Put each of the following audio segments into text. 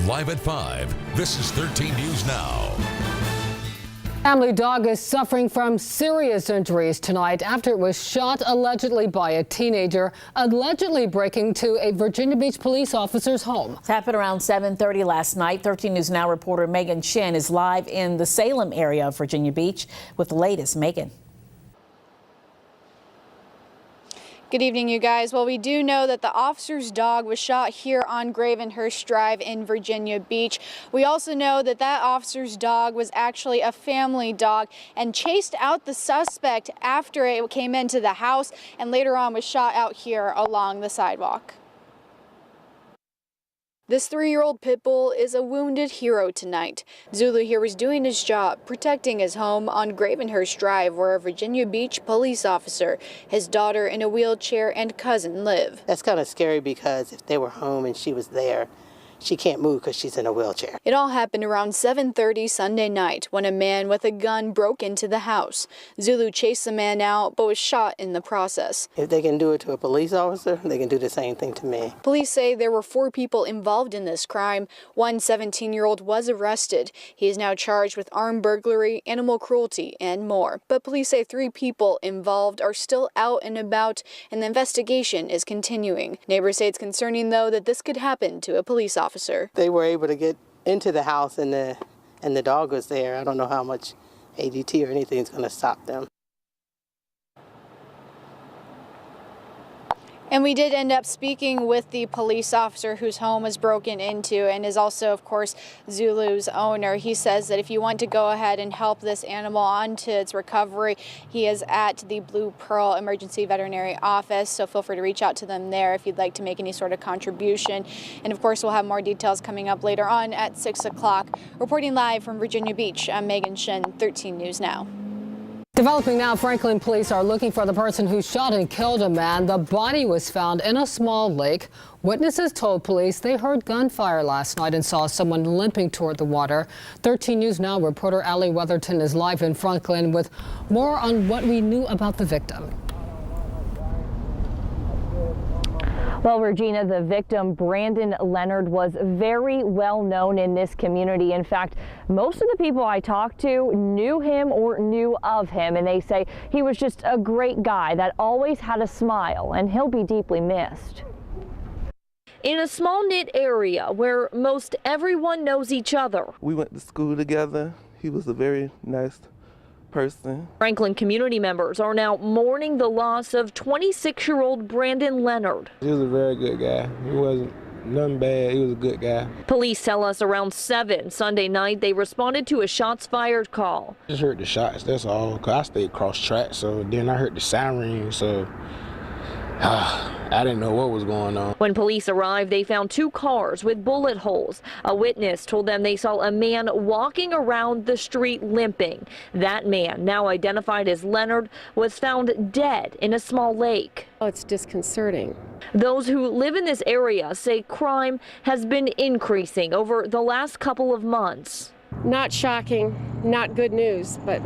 Live at 5, this is 13 News Now. Family dog is suffering from serious injuries tonight after it was shot allegedly by a teenager, allegedly breaking into a Virginia Beach police officer's home. It happened around 7:30 last night. 13 News Now reporter Megan Shin is live in the Salem area of Virginia Beach with the latest. Megan. Good evening, you guys. Well, we do know that the officer's dog was shot here on Gravenhurst Drive in Virginia Beach. We also know that that officer's dog was actually a family dog and chased out the suspect after it came into the house and later on was shot out here along the sidewalk. This 3-year-old pit bull is a wounded hero tonight. Zulu here was doing his job, protecting his home on Gravenhurst Drive, where a Virginia Beach police officer, his daughter in a wheelchair, and cousin live. That's kind of scary because if they were home and she was there, she can't move because she's in a wheelchair. It all happened around 7:30 Sunday night when a man with a gun broke into the house. Zulu chased the man out but was shot in the process. If they can do it to a police officer, they can do the same thing to me. Police say there were 4 people involved in this crime. One 17-year-old was arrested. He is now charged with armed burglary, animal cruelty, and more. But police say 3 people involved are still out and about, and the investigation is continuing. Neighbors say it's concerning, though, that this could happen to a police officer. They were able to get into the house and the dog was there. I don't know how much ADT or anything is going to stop them. And we did end up speaking with the police officer whose home was broken into and is also, of course, Zulu's owner. He says that if you want to go ahead and help this animal on to its recovery, he is at the Blue Pearl Emergency Veterinary Office, so feel free to reach out to them there if you'd like to make any sort of contribution. And of course, we'll have more details coming up later on at 6 o'clock. Reporting live from Virginia Beach, I'm Megan Shin, 13 News Now. Developing now, Franklin police are looking for the person who shot and killed a man. The body was found in a small lake. Witnesses told police they heard gunfire last night and saw someone limping toward the water. 13 News Now reporter Allie Weatherton is live in Franklin with more on what we knew about the victim. Well, Regina, the victim, Brandon Leonard, was very well known in this community. In fact, most of the people I talked to knew him or knew of him, and they say he was just a great guy that always had a smile, and he'll be deeply missed. In a small knit area where most everyone knows each other. We went to school together. He was a very nice person. Franklin community members are now mourning the loss of 26-year-old Brandon Leonard. He was a very good guy. He wasn't nothing bad. He was a good guy. Police tell us around 7 Sunday night they responded to a shots fired call. Just heard the shots, that's all. 'Cause I stayed cross track, so then I heard the siren, so I didn't know what was going on. When police arrived, they found 2 cars with bullet holes. A witness told them they saw a man walking around the street limping. That man, now identified as Leonard, was found dead in a small lake. Oh, it's disconcerting. Those who live in this area say crime has been increasing over the last couple of months. Not shocking, not good news, but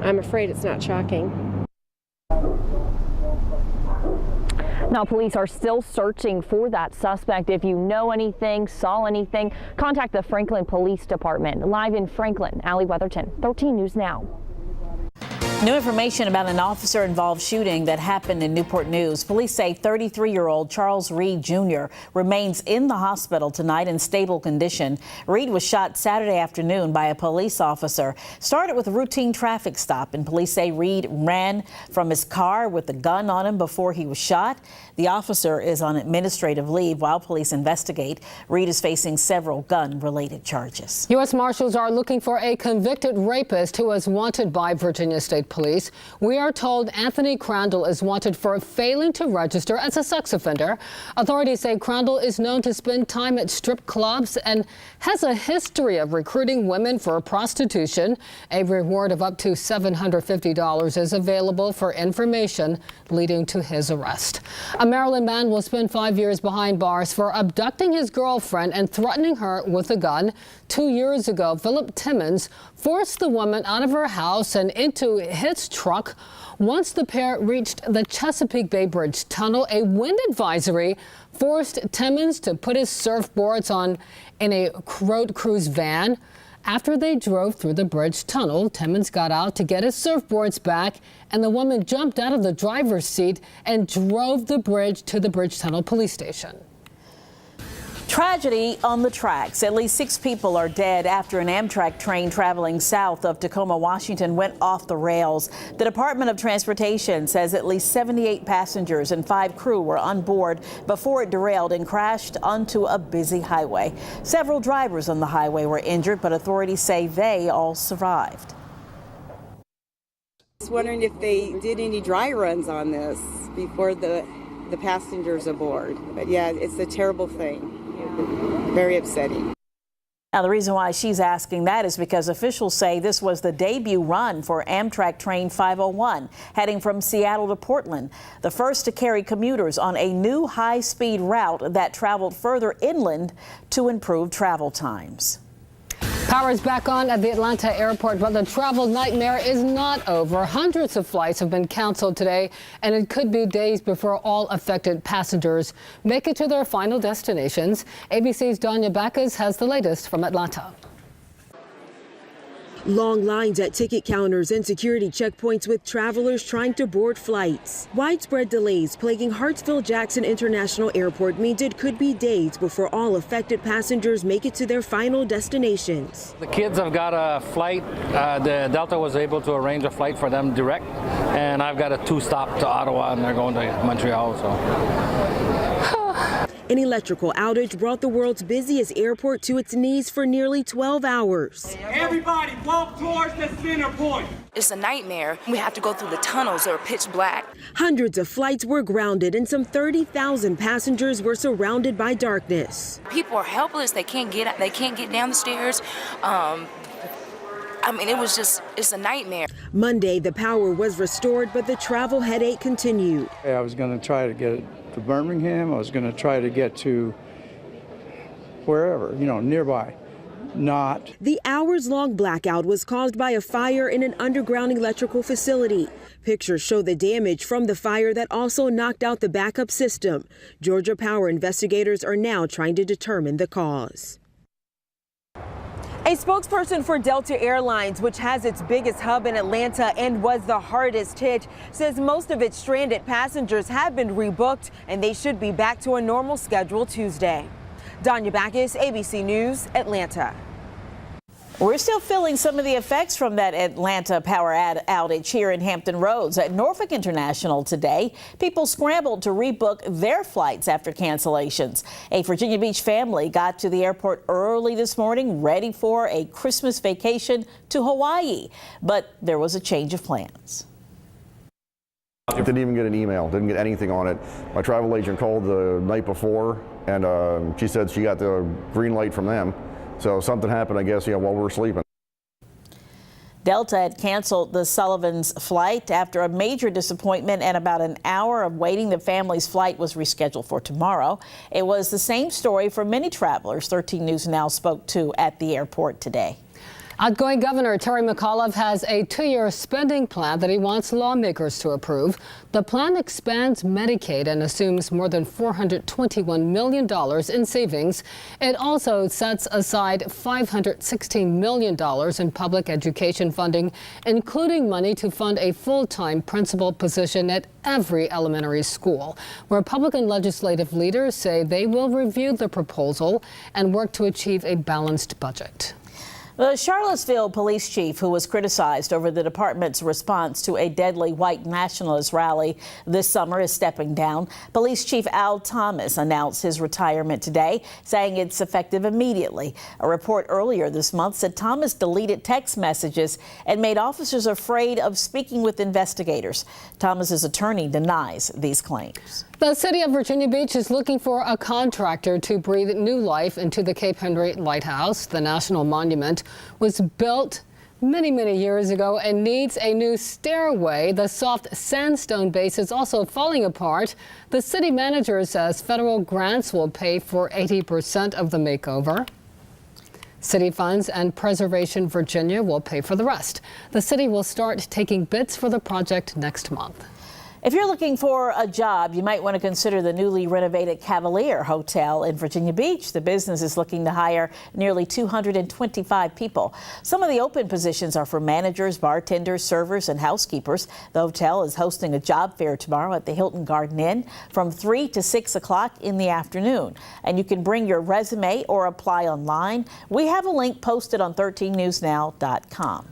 I'm afraid it's not shocking. Now, police are still searching for that suspect. If you know anything, saw anything, contact the Franklin Police Department. Live in Franklin, Allie Weatherton, 13 News Now. New information about an officer-involved shooting that happened in Newport News. Police say 33-year-old Charles Reed Jr. remains in the hospital tonight in stable condition. Reed was shot Saturday afternoon by a police officer. Started with a routine traffic stop, and police say Reed ran from his car with a gun on him before he was shot. The officer is on administrative leave while police investigate. Reed is facing several gun-related charges. U.S. Marshals are looking for a convicted rapist who is wanted by Virginia State Police. We are told Anthony Crandall is wanted for failing to register as a sex offender. Authorities say Crandall is known to spend time at strip clubs and has a history of recruiting women for prostitution. A reward of up to $750 is available for information leading to his arrest. A Maryland man will spend 5 years behind bars for abducting his girlfriend and threatening her with a gun. 2 years ago, Philip Timmons forced the woman out of her house and into his truck Once the pair reached the Chesapeake Bay Bridge tunnel, a wind advisory forced Timmons to put his surfboards on in a road cruise van. After they drove through the bridge tunnel, Timmons got out to get his surfboards back, and the woman jumped out of the driver's seat and drove the bridge to the Bridge Tunnel Police Station. Tragedy on the tracks. At least 6 people are dead after an Amtrak train traveling south of Tacoma, Washington went off the rails. The Department of Transportation says at least 78 passengers and 5 crew were on board before it derailed and crashed onto a busy highway. Several drivers on the highway were injured, but authorities say they all survived. I was wondering if they did any dry runs on this before the passengers aboard. But yeah, it's a terrible thing. Very upsetting. Now, the reason why she's asking that is because officials say this was the debut run for Amtrak Train 501 heading from Seattle to Portland, the first to carry commuters on a new high-speed route that traveled further inland to improve travel times. Power is back on at the Atlanta airport, but the travel nightmare is not over. Hundreds of flights have been canceled today, and it could be days before all affected passengers make it to their final destinations. ABC's Danya Backus has the latest from Atlanta. Long lines at ticket counters and security checkpoints with travelers trying to board flights. Widespread delays plaguing Hartsfield-Jackson International Airport means it could be days before all affected passengers make it to their final destinations. The kids have got a flight. The Delta was able to arrange a flight for them direct, and I've got a 2-stop to Ottawa, and they're going to Montreal. An electrical outage brought the world's busiest airport to its knees for nearly 12 hours. Everybody walk towards the center point. It's a nightmare. We have to go through the tunnels that are pitch black. Hundreds of flights were grounded and some 30,000 passengers were surrounded by darkness. People are helpless. They can't get down the stairs. I mean, it's a nightmare. Monday, the power was restored, but the travel headache continued. I was going to try to get to Birmingham. I was going to try to get to wherever, nearby. Not. The hours-long blackout was caused by a fire in an underground electrical facility. Pictures show the damage from the fire that also knocked out the backup system. Georgia Power investigators are now trying to determine the cause. A spokesperson for Delta Airlines, which has its biggest hub in Atlanta and was the hardest hit, says most of its stranded passengers have been rebooked and they should be back to a normal schedule Tuesday. Danya Backus, ABC News, Atlanta. We're still feeling some of the effects from that Atlanta power outage here in Hampton Roads. At Norfolk International today, people scrambled to rebook their flights after cancellations. A Virginia Beach family got to the airport early this morning, ready for a Christmas vacation to Hawaii. But there was a change of plans. Didn't even get an email, didn't get anything on it. My travel agent called the night before, and she said she got the green light from them. So something happened, I guess, while we were sleeping. Delta had canceled the Sullivan's flight after a major disappointment and about an hour of waiting. The family's flight was rescheduled for tomorrow. It was the same story for many travelers 13 News Now spoke to at the airport today. Outgoing Governor Terry McAuliffe has a 2-year spending plan that he wants lawmakers to approve. The plan expands Medicaid and assumes more than $421 million in savings. It also sets aside $516 million in public education funding, including money to fund a full-time principal position at every elementary school. Republican legislative leaders say they will review the proposal and work to achieve a balanced budget. The Charlottesville police chief, who was criticized over the department's response to a deadly white nationalist rally this summer, is stepping down. Police Chief Al Thomas announced his retirement today, saying it's effective immediately. A report earlier this month said Thomas deleted text messages and made officers afraid of speaking with investigators. Thomas's attorney denies these claims. The city of Virginia Beach is looking for a contractor to breathe new life into the Cape Henry Lighthouse. The national monument was built many years ago and needs a new stairway. The soft sandstone base is also falling apart. The city manager says federal grants will pay for 80% of the makeover. City funds and Preservation Virginia will pay for the rest. The city will start taking bids for the project next month. If you're looking for a job, you might want to consider the newly renovated Cavalier Hotel in Virginia Beach. The business is looking to hire nearly 225 people. Some of the open positions are for managers, bartenders, servers, and housekeepers. The hotel is hosting a job fair tomorrow at the Hilton Garden Inn from 3 to 6 o'clock in the afternoon. And you can bring your resume or apply online. We have a link posted on 13newsnow.com.